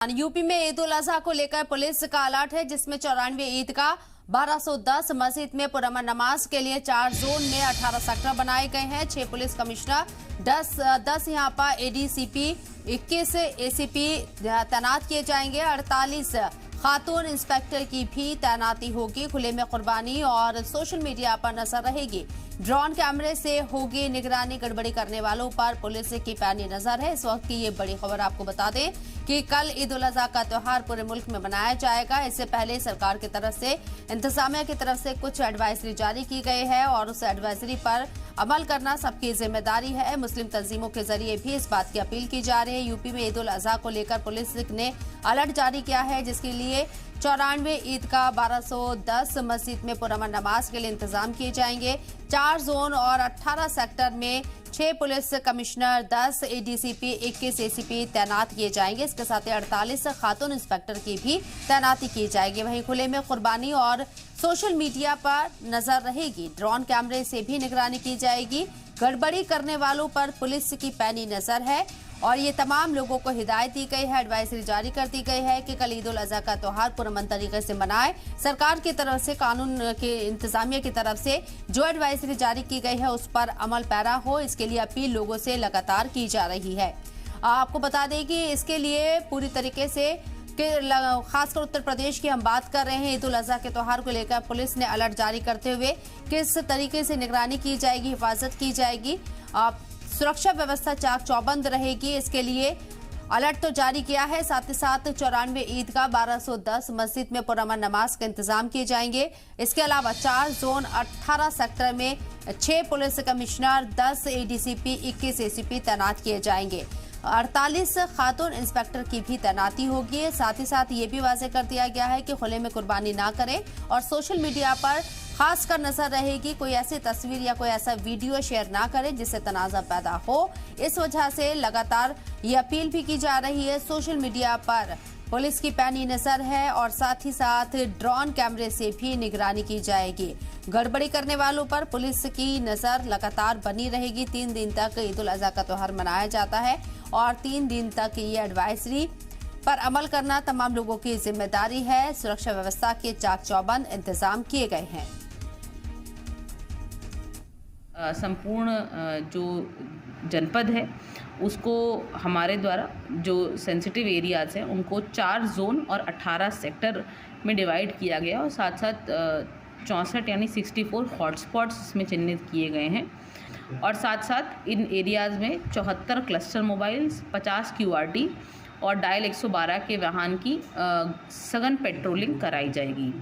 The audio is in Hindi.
यूपी में ईद उल अजहा को लेकर पुलिस का अलर्ट है, जिसमें 94 ईदगाह 1210 मस्जिद में पुरअमन नमाज के लिए 4 जोन में 18 सेक्टर बनाए गए हैं। 6 पुलिस कमिश्नर 10 यहां पर एडीसीपी 21 एसीपी तैनात किए जाएंगे। 48 खातून इंस्पेक्टर की भी तैनाती होगी। खुले में कुर्बानी और सोशल मीडिया पर नजर रहेगी। ड्रोन कैमरे से होगी निगरानी। गड़बड़ी करने वालों पर पुलिस की पैनी नजर है। इस वक्त की ये बड़ी खबर आपको बता दें कि कल ईद उल अजहा का त्योहार पूरे मुल्क में मनाया जाएगा। इससे पहले सरकार की तरफ से इंतजामिया की तरफ से कुछ एडवाइजरी जारी की गई है और उस एडवाइजरी पर अमल करना सबकी जिम्मेदारी है। मुस्लिम तंजीमों के जरिए भी इस बात की अपील की जा रही है। यूपी में ईद उल अजहा को लेकर पुलिस ने अलर्ट जारी किया है, जिसके लिए 94 ईदगाह 1210 मस्जिद में पुरअमन नमाज के लिए इंतजाम किए जाएंगे। 4 जोन और 18 सेक्टर में 6 पुलिस कमिश्नर 10 एडीसीपी 21 एसीपी तैनात किए जाएंगे। इसके साथ ही 48 खातून इंस्पेक्टर की भी तैनाती की जाएगी। वहीं खुले में कुर्बानी और सोशल मीडिया पर नजर रहेगी। ड्रोन कैमरे से भी निगरानी की जाएगी। गड़बड़ी करने वालों पर पुलिस की पैनी नजर है और ये तमाम लोगों को हिदायत दी गई है, एडवाइजरी जारी कर दी गई है कि कल ईद उल अजहा का त्योहार पुरअमन तरीके से मनाएं। सरकार की तरफ से, कानून के इंतजामिया की तरफ से जो एडवाइजरी जारी की गई है उस पर अमल पैरा हो, इसके लिए अपील लोगों से लगातार की जा रही है। आपको बता दें कि इसके लिए पूरी तरीके से खासकर उत्तर प्रदेश की हम बात कर रहे हैं। ईद उल अजहा के त्योहार को लेकर पुलिस ने अलर्ट जारी करते हुए किस तरीके से निगरानी की जाएगी, हिफाजत की जाएगी, सुरक्षा व्यवस्था चाक चौबंद रहेगी, इसके लिए अलर्ट तो जारी किया है। साथ ही साथ 94 ईदगाह 1210 मस्जिद में पुरअमन नमाज के इंतजाम किए जाएंगे। इसके अलावा 4 जोन 18 सेक्टर में 6 पुलिस कमिश्नर 10 एडीसीपी 21 एसीपी तैनात किए जाएंगे। 48 खातून इंस्पेक्टर की भी तैनाती होगी। साथ ही साथ ये भी वाज़ेह कर दिया गया है कि खुले में कुर्बानी ना करें और सोशल मीडिया पर खासकर नजर रहेगी। कोई ऐसी तस्वीर या कोई ऐसा वीडियो शेयर ना करें जिससे तनाज़ा पैदा हो। इस वजह से लगातार ये अपील भी की जा रही है। सोशल मीडिया पर पुलिस की पैनी नजर है और साथ ही साथ ड्रोन कैमरे से भी निगरानी की जाएगी। गड़बड़ी करने वालों पर पुलिस की नजर लगातार बनी रहेगी। 3 दिन तक ईद उल अजहा का त्योहार मनाया जाता है और 3 दिन तक ये एडवाइजरी पर अमल करना तमाम लोगों की जिम्मेदारी है। सुरक्षा व्यवस्था के चाक चौबंद इंतजाम किए गए हैं। संपूर्ण जो जनपद है उसको हमारे द्वारा जो सेंसिटिव एरियाज़ हैं उनको 4 जोन और 18 सेक्टर में डिवाइड किया गया और साथ साथ 64 यानी 64 हॉटस्पॉट्स इसमें चिन्हित किए गए हैं और साथ साथ इन एरियाज़ में 74 क्लस्टर मोबाइल्स, 50 QRT और डायल 112 के वाहन की सघन पेट्रोलिंग कराई जाएगी।